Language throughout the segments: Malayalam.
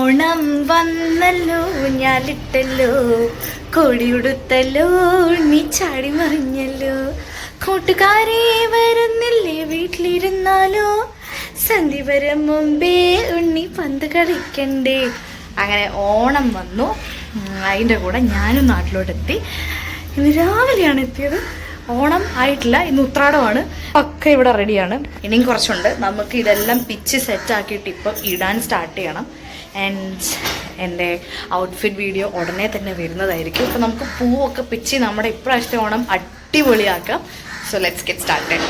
ഓണം വന്നല്ലോ ഞാലിട്ടല്ലോ കൊടിയുടുത്തല്ലോ നീ ചാടി മറിഞ്ഞല്ലോ കൂട്ടുകാരെ വരുന്നില്ലേ വീട്ടിലിരുന്നാലോ സന്ധി വരും മുമ്പേ ഉണ്ണി പന്ത് കളിക്കണ്ടേ. അങ്ങനെ ഓണം വന്നു. അതിൻ്റെ കൂടെ ഞാനും നാട്ടിലോട്ടെത്തി. ഇന്ന് രാവിലെയാണ് എത്തിയത്. ഓണം ആയിട്ടില്ല, ഇന്ന് ഉത്രാടമാണ്. ഒക്കെ ഇവിടെ റെഡിയാണ്. ഇനിയും കുറച്ചുണ്ട്. നമുക്ക് ഇതെല്ലാം പിച്ച് സെറ്റാക്കിയിട്ട് ഇപ്പം ഇടാൻ സ്റ്റാർട്ട് ചെയ്യണം. ആൻഡ് എൻ്റെ ഔട്ട്ഫിറ്റ് വീഡിയോ ഉടനെ തന്നെ വരുന്നതായിരിക്കും. ഇപ്പം നമുക്ക് പൂവൊക്കെ പിച്ച് നമ്മുടെ ഇപ്രാവശ്യത്തെ ഓണം അടിപൊളിയാക്കാം. So let's get started.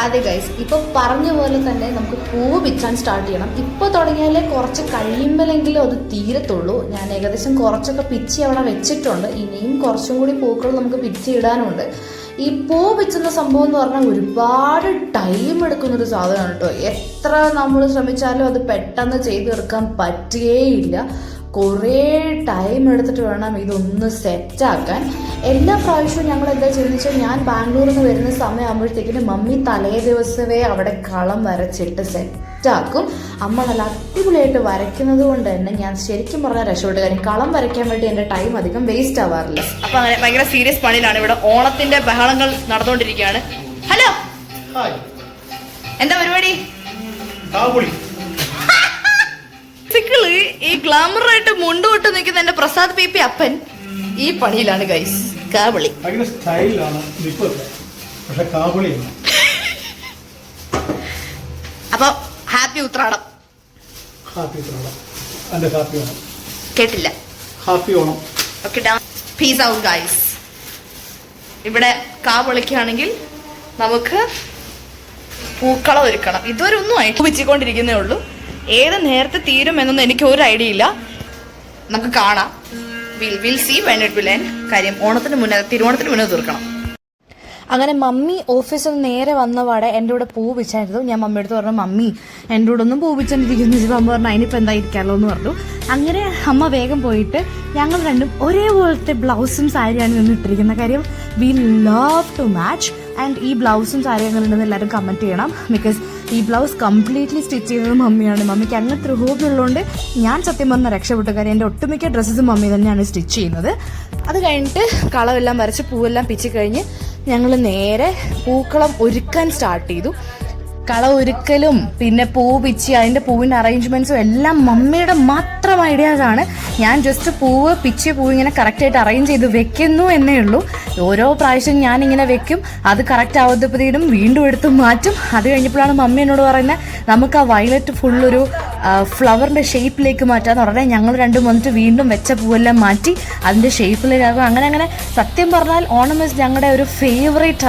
അതെ ഗൈസ്, ഇപ്പോൾ പറഞ്ഞ പോലെ തന്നെ നമുക്ക് പൂവ് പിച്ചാൻ സ്റ്റാർട്ട് ചെയ്യണം. ഇപ്പോൾ തുടങ്ങിയാലേ കുറച്ച് കഴിയുമ്പോഴെങ്കിലും അത് തീരത്തുള്ളൂ. ഞാൻ ഏകദേശം കുറച്ചൊക്കെ പിച്ചി അവിടെ വെച്ചിട്ടുണ്ട്. ഇനിയും കുറച്ചും കൂടി പൂക്കൾ നമുക്ക് പിച്ചി ഇടാനുണ്ട്. ഈ പൂ പിച്ചുന്ന സംഭവം എന്ന് പറഞ്ഞാൽ ഒരുപാട് ടൈം എടുക്കുന്നൊരു സാധനമാണ് കേട്ടോ. എത്ര നമ്മൾ ശ്രമിച്ചാലും അത് പെട്ടെന്ന് ചെയ്ത് തീർക്കാൻ പറ്റുകയില്ല. കുറേ ടൈം എടുത്തിട്ട് വേണം ഇതൊന്ന് സെറ്റാക്കാൻ. എല്ലാ പ്രാവശ്യവും ഞങ്ങൾ എന്താ ചെയ്യുന്നത് വെച്ചാൽ, ഞാൻ ബാംഗ്ലൂരിൽ നിന്ന് വരുന്ന സമയമാകുമ്പോഴത്തേക്കിന് മമ്മി തലേ ദിവസമേ അവിടെ കളം വരച്ചിട്ട് സെറ്റാക്കും. അമ്മ നല്ല അടിപൊളിയായിട്ട് വരയ്ക്കുന്നത് കൊണ്ട് തന്നെ ഞാൻ ശരിക്കും പറഞ്ഞാൽ രക്ഷപ്പെട്ടു. കാര്യം കളം വരയ്ക്കാൻ വേണ്ടി എൻ്റെ ടൈം അധികം വേസ്റ്റ് ആവാറില്ല. അപ്പം അങ്ങനെ ഭയങ്കര സീരിയസ് പണിയിലാണ്. ഇവിടെ ഓണത്തിന്റെ ബഹളങ്ങൾ നടന്നുകൊണ്ടിരിക്കുകയാണ്. ഹലോ, എന്താ പരിപാടി? ഈ ഗ്ലാമറായിട്ട് മുണ്ടോട്ട് നിൽക്കുന്ന എന്റെ പ്രസാദ് പി പി അപ്പൻ ഈ പണിയിലാണ് ഗൈസ്. കാവളി അപ്പൊ ഹാപ്പി ഉത്രാടം. കേട്ടില്ല? Happy Onam. Okay, peace out guys. ഇവിടെ കാവളിക്കാണെങ്കിൽ നമുക്ക് പൂക്കളം ഒരുക്കണം. ഇതുവരെ ഒന്നും ആയിട്ട് വെച്ചിക്കൊണ്ടിരിക്കുന്നേ ഉള്ളൂ. ഏത് നേരത്തെ തീരും എന്നൊന്നും എനിക്ക് ഒരു ഐഡിയ ഇല്ല. നമുക്ക് കാണാം. Will see when it will end. കാര്യം ഓണത്തിന് മുന്നേ, തിരുവോണത്തിന് മുന്നേ തീർക്കണം. അങ്ങനെ മമ്മി ഓഫീസിൽ നിന്ന് നേരെ വന്നപാടെ എൻ്റെ കൂടെ പൂ പിച്ചായിരുന്നു. ഞാൻ മമ്മിയുടെ അടുത്ത് പറഞ്ഞു, മമ്മി എൻ്റെ കൂടെ ഒന്നും പൂ പിച്ചോണ്ടിരിക്കുന്നു. അമ്മ പറഞ്ഞു അതിനിപ്പോൾ എന്തായിരിക്കാമല്ലോ എന്ന് പറഞ്ഞു. അങ്ങനെ അമ്മ വേഗം പോയിട്ട് ഞങ്ങൾ രണ്ടും ഒരേപോലത്തെ ബ്ലൗസും സാരിയാണ് നിന്ന് ഇട്ടിരിക്കുന്നത്. കാര്യം we love to match. And ഈ ബ്ലൗസും സാരി അങ്ങനെ ഉണ്ടെന്ന് എല്ലാവരും കമൻറ്റ് ചെയ്യണം. ബിക്കോസ് ഈ ബ്ലൗസ് കംപ്ലീറ്റ്ലി സ്റ്റിച്ച് ചെയ്തത് മമ്മിയാണ്. മമ്മിക്ക് അങ്ങനത്തെ ഒരു ഹോബി ഉള്ളതുകൊണ്ട് ഞാൻ സത്യം പറഞ്ഞാൽ രക്ഷപ്പെട്ടു. കാര്യം എൻ്റെ ഒട്ടുമിക്ക ഡ്രസ്സസും മമ്മി തന്നെയാണ് സ്റ്റിച്ച് ചെയ്യുന്നത്. അത് കഴിഞ്ഞിട്ട് കളമെല്ലാം വരച്ച് പൂവെല്ലാം പിച്ച് കഴിഞ്ഞ് ഞങ്ങൾ നേരെ പൂക്കളം ഒരുക്കാൻ സ്റ്റാർട്ട് ചെയ്തു. കളം ഒരുക്കലും പിന്നെ പൂ പിച്ചി അതിൻ്റെ പൂവിൻ്റെ അറേഞ്ച്മെൻറ്റ്സും എല്ലാം മമ്മിയുടെ മാത്രം ഐഡിയാസാണ്. ഞാൻ ജസ്റ്റ് പൂവ് പിച്ചിയ പൂവ് ഇങ്ങനെ കറക്റ്റായിട്ട് അറേഞ്ച് ചെയ്ത് വെക്കുന്നു എന്നേ ഉള്ളൂ. ഓരോ പ്രാവശ്യം ഞാനിങ്ങനെ വെക്കും, അത് കറക്റ്റ് ആവുന്നപ്പോഴത്തേക്കും വീണ്ടും എടുത്ത് മാറ്റും. അത് കഴിഞ്ഞപ്പോഴാണ് മമ്മി എന്നോട് പറയുന്നത്, നമുക്ക് ആ വയലറ്റ് ഫുള്ളൊരു ഫ്ലവറിൻ്റെ ഷേപ്പിലേക്ക് മാറ്റാന്ന് പറഞ്ഞാൽ ഞങ്ങൾ രണ്ടും വന്നിട്ട് വീണ്ടും വെച്ച പൂവെല്ലാം മാറ്റി അതിൻ്റെ ഷേപ്പിലേക്കാകും. അങ്ങനെ സത്യം പറഞ്ഞാൽ ഓണം ഇസ് ഞങ്ങളുടെ ഒരു ഫേവറേറ്റ്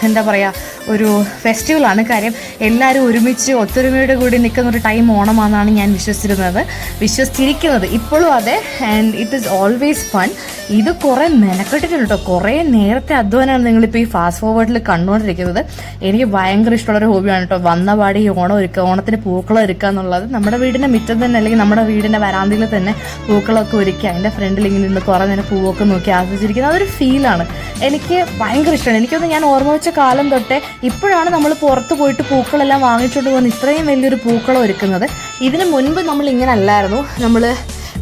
എന്താ പറയുക ഒരു ഫെസ്റ്റിവലാണ്. കാര്യം എല്ലാവരും ഒരുമിച്ച് ഒത്തൊരുമയോടെ കൂടി നിൽക്കുന്ന ഒരു ടൈം ഓണമാണെന്നാണ് ഞാൻ വിശ്വസിച്ചിരിക്കുന്നത് ഇപ്പോഴും അതെ. And it is always fun. ഇത് കുറേ മെനക്കെട്ടിട്ടുണ്ട് കേട്ടോ. കുറേ നേരത്തെ അധ്വാനമാണ് നിങ്ങളിപ്പോൾ ഈ ഫാസ്റ്റ് ഫോർവേഡിൽ കണ്ടുകൊണ്ടിരിക്കുന്നത്. എനിക്ക് ഭയങ്കര ഇഷ്ടമുള്ളൊരു ഹോബിയാണ് കേട്ടോ. വന്ന പാടി ഓണം ഒരുക്കുക, ഓണത്തിന് പൂക്കളം ഒരുക്കുക എന്നുള്ളത്. നമ്മുടെ വീടിൻ്റെ മുറ്റം തന്നെ അല്ലെങ്കിൽ നമ്മുടെ വീടിൻ്റെ വരാന്തയിൽ തന്നെ പൂക്കളമൊക്കെ ഒരുക്കുക, അതിൻ്റെ ഫ്രണ്ടിൽ ഇങ്ങനെ നിന്ന് കുറേ നേരം പൂവൊക്കെ നോക്കി ആസ്വദിച്ചിരിക്കുന്നത് അതൊരു ഫീലാണ്. എനിക്ക് ഭയങ്കര ഇഷ്ടമാണ്. എനിക്കൊന്ന് ഞാൻ ഓർമ്മ വെച്ച കാലം തൊട്ടേ ഇപ്പോഴാണ് നമ്മൾ പുറത്ത് പോയിട്ട് പൂക്കളെല്ലാം വാങ്ങിച്ചുകൊണ്ട് പോകുന്ന ഇത്രയും വലിയൊരു പൂക്കളം ഒരുക്കുന്നത്. ഇതിന് മുൻപ് നമ്മൾ ഇങ്ങനെ അല്ലായിരുന്നു. നമ്മൾ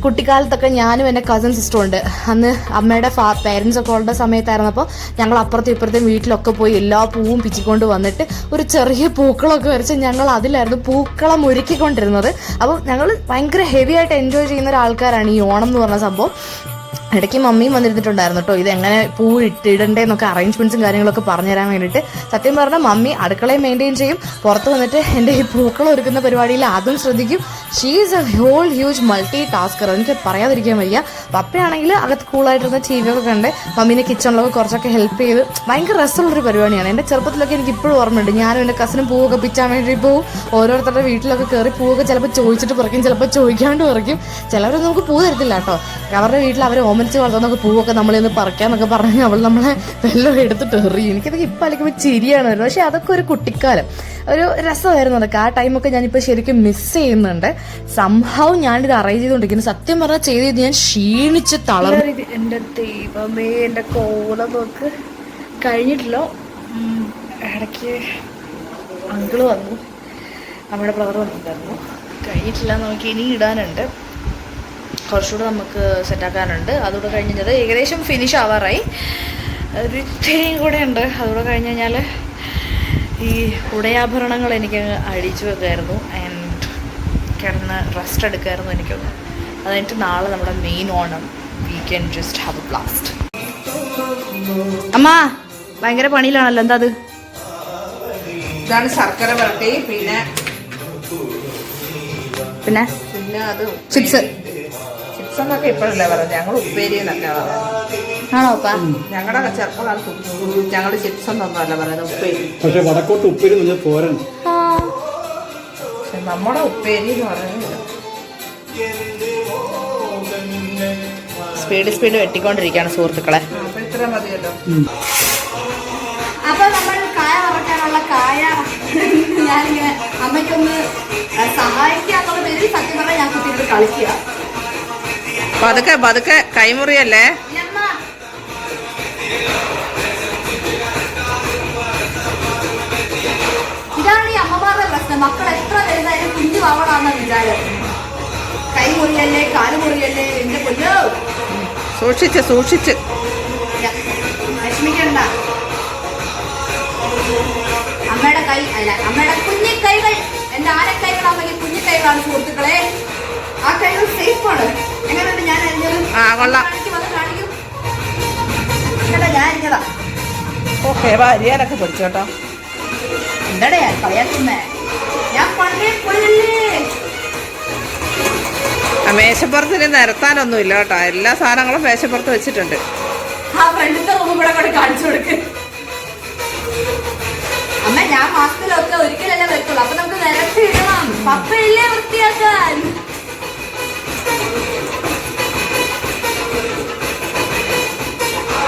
കുട്ടിക്കാലത്തൊക്കെ ഞാനും എൻ്റെ കസിൻ സിസ്റ്ററും ഉണ്ട്. അന്ന് അമ്മയുടെ പേരൻസ് ഒക്കെ ഉള്ള സമയത്തായിരുന്നപ്പോൾ ഞങ്ങൾ അപ്പുറത്തും ഇപ്പുറത്തും വീട്ടിലൊക്കെ പോയി എല്ലാ പൂവും പിച്ചിക്കൊണ്ട് വന്നിട്ട് ഒരു ചെറിയ പൂക്കളമൊക്കെ വരച്ച് ഞങ്ങൾ അതിലായിരുന്നു പൂക്കളം ഒരുക്കിക്കൊണ്ടിരുന്നത്. അപ്പം ഞങ്ങൾ ഭയങ്കര ഹെവി ആയിട്ട് എൻജോയ് ചെയ്യുന്ന ഒരാൾക്കാരാണ് ഈ ഓണം എന്ന് പറഞ്ഞ സംഭവം. ഇടയ്ക്ക് മമ്മിയും വന്നിരുന്നിട്ടുണ്ടായിരുന്നു കേട്ടോ. ഇതെങ്ങനെ പൂ ഇടണ്ടേന്നൊക്കെ അറേഞ്ച്മെൻറ്റ്സും കാര്യങ്ങളൊക്കെ പറഞ്ഞു തരാൻ വേണ്ടിയിട്ട്. സത്യം പറഞ്ഞാൽ മമ്മി അടുക്കളയും മെയിൻറ്റെയിൻ ചെയ്യും, പുറത്ത് വന്നിട്ട് എൻ്റെ ഈ പൂക്കളം ഒരുക്കുന്ന പരിപാടിയിൽ അതും ശ്രദ്ധിക്കും. She is a whole huge multi tasker. എനിക്ക് പറയാതിരിക്കാൻ വയ്യ. പപ്പയാണെങ്കിൽ അകത്ത് കൂളായിട്ടിരുന്ന ടി വി ഒക്കെ കണ്ട് മമ്മീനെ കിച്ചണിലൊക്കെ കുറച്ചൊക്കെ ഹെൽപ്പ് ചെയ്ത് ഭയങ്കര രസമുള്ളൊരു പരിപാടിയാണ്. എൻ്റെ ചെറുപ്പത്തിലൊക്കെ എനിക്ക് ഇപ്പോഴും ഓർമ്മയുണ്ട്. ഞാനും എൻ്റെ കസിനും പൂവൊക്കെ പിച്ചാൻ വേണ്ടി പോവും. ഓരോരുത്തരുടെ വീട്ടിലൊക്കെ കയറി പൂവൊക്കെ ചിലപ്പോൾ ചോദിച്ചിട്ട് പറിക്കും, ചിലപ്പോൾ ചോദിക്കാണ്ട് പറിക്കും. ചിലവരൊന്നും നമുക്ക് പൂ തരത്തില്ല കേട്ടോ. അവരുടെ വീട്ടിൽ അവർ ഓമനിച്ച് വളർത്തുന്നൊക്കെ പൂവൊക്കെ നമ്മളിന്ന് പറിക്കാന്നൊക്കെ പറഞ്ഞ് അവൾ നമ്മളെ വെള്ളം എടുത്തിട്ട് എറിയും. എനിക്കതൊക്കെ ഇപ്പം അല്ലെങ്കിലും ചിരിയാണ് വരുന്നത്. പക്ഷെ അതൊക്കെ ഒരു കുട്ടിക്കാലം, ഒരു രസമായിരുന്നു അതൊക്കെ. ആ ടൈമൊക്കെ ഞാനിപ്പോൾ ശരിക്കും മിസ് ചെയ്യുന്നുണ്ട്. സംഭവം ഞാനിത് അറേഞ്ച് ചെയ്തുകൊണ്ടിരിക്കുന്നു. സത്യം പറഞ്ഞാൽ ചെയ്ത് ഞാൻ ക്ഷീണിച്ച് തളർന്നു. എൻ്റെ ദൈവമേ, എൻ്റെ കോലം നോക്ക്. കഴിഞ്ഞിട്ടില്ല. ഇടയ്ക്ക് അങ്കിള് വന്നു, നമ്മുടെ ബ്രദർ വന്നിട്ടുണ്ടായിരുന്നു. കഴിഞ്ഞിട്ടില്ല, നമുക്ക് ഇനി ഇടാനുണ്ട്, കുറച്ചുകൂടെ നമുക്ക് സെറ്റാക്കാനുണ്ട്. അതുകൂടെ കഴിഞ്ഞത് ഏകദേശം ഫിനിഷ് ആവാറായി. ഒരു ഇത്രയും കൂടെ ഉണ്ട്. അതുകൂടെ കഴിഞ്ഞ് കഴിഞ്ഞാൽ ഈ ഉടയാഭരണങ്ങൾ എനിക്ക് അഴിച്ചു വെക്കായിരുന്നു ആൻഡ് കിടന്ന് റെസ്റ്റ് എടുക്കായിരുന്നു എനിക്കൊന്ന്. അത് കഴിഞ്ഞിട്ട് നാളെ നമ്മുടെ main Onam, we can just have A blast. അമ്മ ഭയങ്കര പണിയിലാണല്ലോ, എന്താ അത്? ഇതാണ് ശർക്കര വരട്ടി, പിന്നെ പിന്നെ പിന്നെ അത് ചിപ്സ്. ചിപ്സ് എന്നൊക്കെ ഇപ്പോഴല്ലേ പറയുന്നത്, ഞങ്ങൾ ഉപ്പേരി എന്നൊക്കെ പറയുന്നത്. ആണോ അപ്പാ? ഞങ്ങളുടെ ചെറുപ്പകാലത്ത് ഞങ്ങൾ ചിപ്സ് എന്നൊന്നുമല്ല പറയുന്നത്, ഉപ്പേരി. പക്ഷെ വടക്കോട്ട് ഉപ്പേരി തോരൻ. പക്ഷെ നമ്മുടെ ഉപ്പേരി എന്ന് പറയുന്നത് സ്പീഡ് വെട്ടിക്കൊണ്ടിരിക്കുകയാണ് സുഹൃത്തുക്കളെ. അപ്പൊ ഇത്ര മതിയല്ലോ. അപ്പൊ നമ്മൾ കായ വറക്കാനുള്ള കായ ഞാനിങ്ങനെ അമ്മയ്ക്കൊന്ന് സഹായിക്കാന്നുള്ള പേരിൽ സത്യം പറഞ്ഞാൽ ഞാൻ കുട്ടിയോട് കളിക്കുക. പതുക്കെ പതുക്കെ കൈമുറിയല്ലേ. ഇതാണ് ഈ അമ്മമാരുടെ പ്രശ്നം. മക്കൾ എത്ര വലുതായാലും കുഞ്ഞു വാവളാന്ന വിചാരം. കൈ മുറിയല്ലേ, കാല് മുറിയല്ലേ, എന്റെ പൊന്നോ. സൂക്ഷിച്ച് സൂക്ഷിച്ച് വിഷമിക്കണ്ട. അമ്മയുടെ കൈ അല്ല, അമ്മയുടെ കുഞ്ഞി കൈകൾ, എന്റെ ആനക്കൈകളാണെങ്കിൽ കുഞ്ഞി കൈകളാണ് സുഹൃത്തുക്കളെ. ആ കൈകൾ സേഫാണ്. എങ്ങനെയുണ്ട് ഞാൻ അരിഞ്ഞത്? കാണിക്കും. ഞാൻ അരിഞ്ഞതാ. ഓക്കെ, അരിയാനൊക്കെ പിടിച്ചു കേട്ടോ. എന്താടാ ഞാൻ കളിയാക്കുന്നേ? ഞാൻ പണ്ടേ പൊളിയല്ലേ. മേശപ്പുറത്തിന് നിരത്താനൊന്നുമില്ല കേട്ടോ, എല്ലാ സാധനങ്ങളും മേശപ്പുറത്ത് വെച്ചിട്ടുണ്ട്. ആ ഫ്രണ്ടിന്റെ റൂം കൂടെ കൂടെ കാണിച്ചു കൊടുക്ക്. അമ്മ ഞാൻ മാസത്തിലൊക്കെ ഒരിക്കലല്ലേ വെക്കുള്ളൂ, അപ്പൊ നമുക്ക് നിരത്തി ഇടണം. പപ്പയില്ലേ വൃത്തിയാക്കാൻ.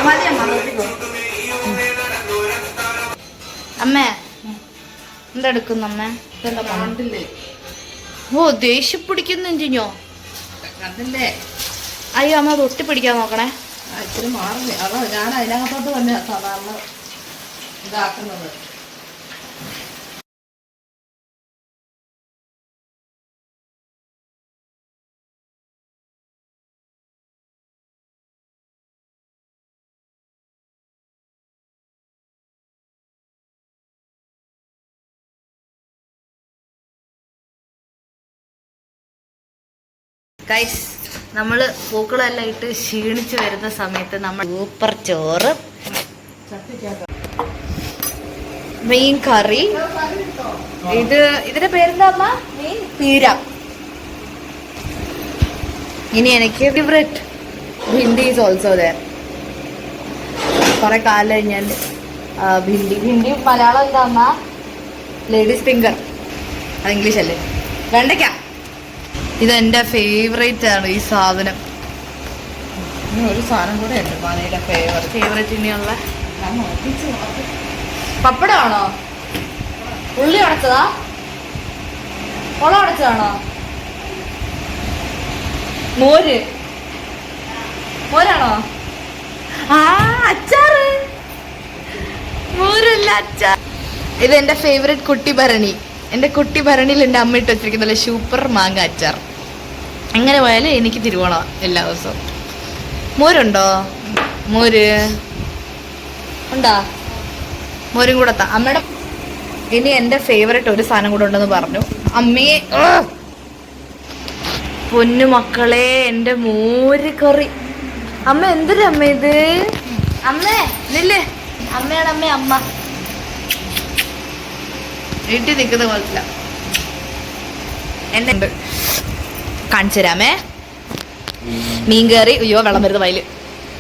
മതി അമ്മ, നിർത്തിക്കോ. അമ്മേ എന്തെടുക്കുന്നു അമ്മ? കണ്ടില്ലേ? ഓ ദേഷ്യം പിടിക്കുന്നു എന്തിഞ്ഞോ? കണ്ടില്ലേ? അയ്യോ അമ്മ തൊട്ടി പിടിക്കാൻ നോക്കണേ. ഇച്ചിരി മാറില്ലേ? അതോ ഞാൻ അതിനകത്തോട്ട് തന്നെ സാധാരണ ഇതാക്കുന്നത്. ഗൈസ്, നമ്മൾ പൂക്കളെല്ലാം ഇട്ട് ക്ഷീണിച്ച് വരുന്ന സമയത്ത് നമ്മൾ സൂപ്പർ ചോറ്, മീൻ കറി, ഇതിന്റെ പേരെന്താ അമ്മ? മീൻ പീര. ഇനി എനിക്ക് ഫേവറേറ്റ് ഭിണ്ടി ഈസ് ഓൾസോ ദർ. കുറെ കാലം കഴിഞ്ഞാൽ ഭിണ്ടി മലയാളം എന്താ അമ്മ? ലേഡീസ് ഫിംഗർ, അത് ഇംഗ്ലീഷ് അല്ലേ? വെണ്ടയ്ക്ക. ഇതെന്റെ ഫേവറേറ്റ് ആണ് ഈ സാധനം. ഒരു സാധനം കൂടെ ഉണ്ട് മനയുടെ ഫേവറേറ്റ് ഇനിയുള്ള പപ്പടമാണോ? ഉള്ളി ഉടച്ചതാ? മുള ഉടച്ചതാണോ? മോരാണോ? ആ അച്ചാറ്. മോരല്ല, അച്ചാർ. ഇത് എന്റെ ഫേവറേറ്റ് കുട്ടി ഭരണി. എന്റെ കുട്ടി ഭരണിയിൽ എൻ്റെ അമ്മ ഇട്ട് വെച്ചിരിക്കുന്നല്ലേ സൂപ്പർ മാങ്ങ അച്ചാർ. എങ്ങനെ പോയാലും എനിക്ക് തിരുവോണം എല്ലാ ദിവസവും. മോരുണ്ടോ? മോര് ഉണ്ടാ? മോരും കൂടെ അമ്മയുടെ. ഇനി എൻ്റെ ഫേവറേറ്റ് ഒരു സാധനം കൂടെ ഉണ്ടെന്ന് പറഞ്ഞു അമ്മയെ. പൊന്നു മക്കളെ, എൻ്റെ മോര് കറി. അമ്മ എന്തൊരു അമ്മ ഇത്? അമ്മേ നില്ലേ, അമ്മയാണ് അമ്മ. വീട്ടിൽ നിൽക്കുന്ന പോലത്തില്ല. എന്നെ കാണിച്ചു തരാമേ. മീൻ കറി, അയ്യോ വെള്ളം വരുന്ന വയല്.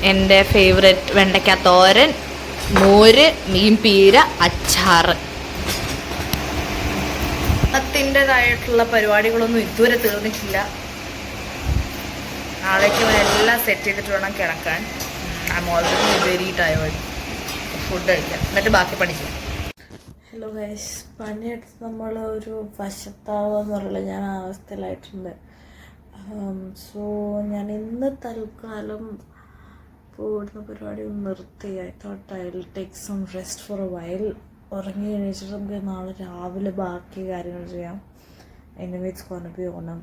എൻ്റെ ഫേവറേറ്റ് വെണ്ടയ്ക്ക തോരൻ, മോര്, മീൻ പീര, അച്ചാറ്. അതിൻ്റെതായിട്ടുള്ള പരിപാടികളൊന്നും ഇതുവരെ തീർന്നിട്ടില്ല. നാളേക്ക് എല്ലാം സെറ്റ് ചെയ്തിട്ട് വേണം കിടക്കാൻ. I am already very tired. Food കഴിക്കാം, എന്നിട്ട് ബാക്കി പഠിക്കാം. ഹലോ ഗൈസ്, പണിയെടുത്ത് നമ്മൾ ഒരു വശത്താവെന്ന് പറയില്ല, ഞാൻ ആ അവസ്ഥയിലായിട്ടുണ്ട്. സോ ഞാൻ ഇന്ന് തൽക്കാലം പോകുന്ന പരിപാടി നിർത്തി. I thought I will take some rest for a while. ഉറങ്ങി എണീച്ചിട്ട് നമുക്ക് നാളെ രാവിലെ ബാക്കി കാര്യങ്ങൾ ചെയ്യാം. anyway it's gonna be Onam.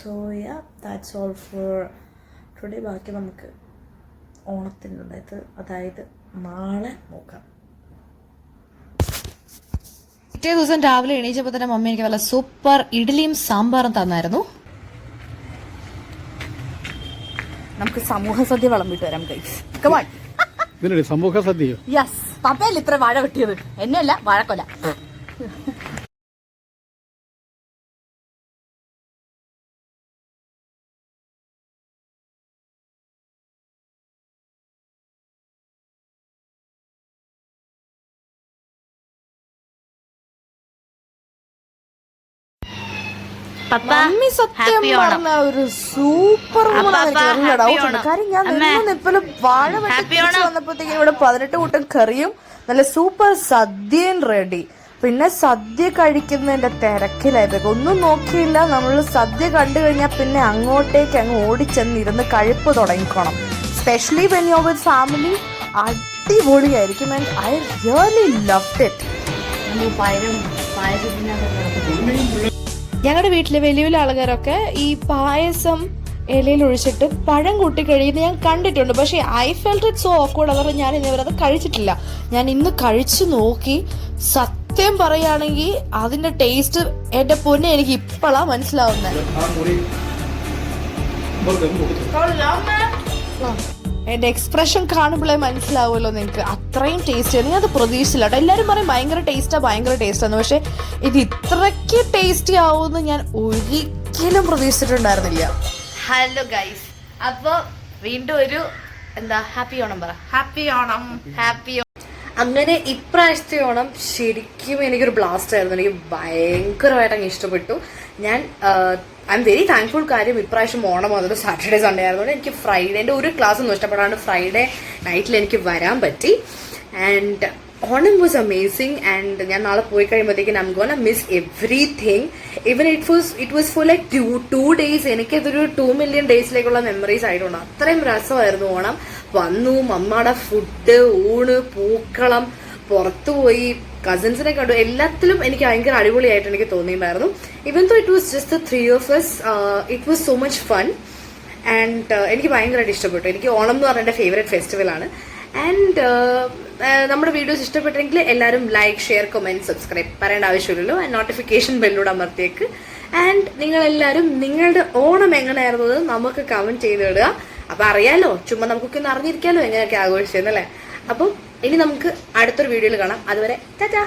So yeah, that's all for today. ബാക്കി നമുക്ക് ഓണത്തിൻ്റെ അതായത് നാളെ നോക്കാം. പിറ്റേ ദിവസം രാവിലെ എണീച്ചപ്പോൾ തന്നെ മമ്മി എനിക്ക് വല്ല സൂപ്പർ ഇഡ്ഡലിയും സാമ്പാറും തന്നായിരുന്നു. നമുക്ക് സമൂഹ സദ്യ വിളമ്പിട്ട് വരാം ഗൈസ്. കമോൺ. ഇതിനല്ലേ സമൂഹ സദ്യയോ? യെസ്. പപ്പയല്ലേ ഇത്ര വാഴ വെട്ടിയത്, എന്നെയല്ല വാഴക്കൊല. മമ്മി സത്യം പറഞ്ഞ ഒരു സൂപ്പർ കാര്യം. ഞാൻ നിന്നിപ്പോഴും വാഴ വെട്ടിച്ച് വന്നപ്പോഴത്തേക്കും ഇവിടെ 18 കൂട്ടം കറിയും നല്ല സൂപ്പർ സദ്യയും റെഡി. പിന്നെ സദ്യ കഴിക്കുന്നതിന്റെ തിരക്കിലായപ്പോ ഒന്നും നോക്കിയില്ല. നമ്മൾ സദ്യ കണ്ടു കഴിഞ്ഞാൽ പിന്നെ അങ്ങോട്ടേക്ക് അങ്ങ് ഓടിച്ചെന്നിരുന്ന് കഴിപ്പ് തുടങ്ങിക്കോണം. Specially when you with family അടിപൊളിയായിരിക്കും. And I really loved it. ഞങ്ങളുടെ വീട്ടിലെ വലിയ വലിയ ആൾക്കാരൊക്കെ ഈ പായസം ഇലയിൽ ഒഴിച്ചിട്ട് പഴം കൂട്ടി കഴിയുന്നത് ഞാൻ കണ്ടിട്ടുണ്ട്. പക്ഷേ I felt it so awkward. അതുകൊണ്ട് ഞാൻ ഇന്നവരത് കഴിച്ചിട്ടില്ല. ഞാൻ ഇന്ന് കഴിച്ചു നോക്കി. സത്യം പറയുകയാണെങ്കിൽ അതിന്റെ ടേസ്റ്റ് എന്റെ പൊന്നെ എനിക്ക് ഇപ്പോഴാ മനസ്സിലാവുന്നത്. എന്റെ എക്സ്പ്രഷൻ കാണുമ്പോഴേ മനസ്സിലാവുമല്ലോ നിങ്ങൾക്ക്. അത്രയും ടേസ്റ്റ് ഞാൻ അത് പ്രതീക്ഷിച്ചില്ല കേട്ടോ. എല്ലാവരും പറയും ഭയങ്കര ടേസ്റ്റാന്ന്. പക്ഷെ ഇത് ഇത്രയ്ക്ക് ടേസ്റ്റി ആവുമെന്ന് ഞാൻ ഒരിക്കലും പ്രതീക്ഷിച്ചിട്ടുണ്ടായിരുന്നില്ല. ഹലോ ഗൈസ്, അപ്പൊ വീണ്ടും ഒരു ഹാപ്പി ഓണം പറ. ഹാപ്പി ഓണം. അങ്ങനെ ഇപ്രാവശ്യത്തെ ഓണം ശരിക്കും എനിക്കൊരു ബ്ലാസ്റ്റ് ആയിരുന്നു. എനിക്ക് ഭയങ്കരമായിട്ട് അങ്ങ് ഇഷ്ടപ്പെട്ടു. ഞാൻ ഐ എം വെരി താങ്ക്ഫുൾ. കാര്യം ഇപ്രാവശ്യം ഓണം വന്നത് സാറ്റർഡേ സൺഡേ ആയതുകൊണ്ട് എനിക്ക് ഫ്രൈഡേൻ്റെ ഒരു ക്ലാസ് ഒന്നും ഇഷ്ടപ്പെടാണ്ട് ഫ്രൈഡേ നൈറ്റിൽ എനിക്ക് വരാൻ പറ്റി. And Onam was amazing. And ഞാൻ നാളെ പോയി കഴിയുമ്പോഴത്തേക്കും I am gonna miss everything. Even it was for like two days. എനിക്കതൊരു 2 million ഡേയ്സിലേക്കുള്ള മെമ്മറീസ് ആയിട്ടുണ്ട്. അത്രയും രസമായിരുന്നു ഓണം. വന്നു, മമ്മയുടെ ഫുഡ്, ഊണ്, പൂക്കളം, പുറത്തുപോയി, കസിൻസിനെ കണ്ടു. എല്ലാത്തിലും എനിക്ക് ഭയങ്കര അടിപൊളിയായിട്ട് എനിക്ക് തോന്നിയിട്ടുണ്ടായിരുന്നു. Even though it was just the 3 of us, it was so much fun. And എനിക്ക് ഭയങ്കരമായിട്ട് ഇഷ്ടപ്പെട്ടു. എനിക്ക് ഓണം എന്ന് പറഞ്ഞ എൻ്റെ ഫേവറേറ്റ് ഫെസ്റ്റിവലാണ്. ആൻഡ് നമ്മുടെ വീഡിയോസ് ഇഷ്ടപ്പെട്ടെങ്കിൽ എല്ലാവരും ലൈക്ക്, ഷെയർ, കമൻറ്റ്, സബ്സ്ക്രൈബ് പറയേണ്ട ആവശ്യമില്ലല്ലോ. ആൻഡ് നോട്ടിഫിക്കേഷൻ ബെല്ലൂടെ അമർത്തിയേക്ക്. ആൻഡ് നിങ്ങളെല്ലാവരും നിങ്ങളുടെ ഓണം എങ്ങനെയായിരുന്നത് നമുക്ക് കമൻറ്റ് ചെയ്തിടുക. അപ്പം അറിയാലോ, ചുമ്മാ നമുക്കൊക്കെ ഒന്ന് അറിഞ്ഞിരിക്കാമല്ലോ എങ്ങനെയൊക്കെ ആഘോഷിച്ചെന്നല്ലേ. അപ്പം ഇനി നമുക്ക് അടുത്തൊരു വീഡിയോയിൽ കാണാം. അതുവരെ ടാറ്റാ.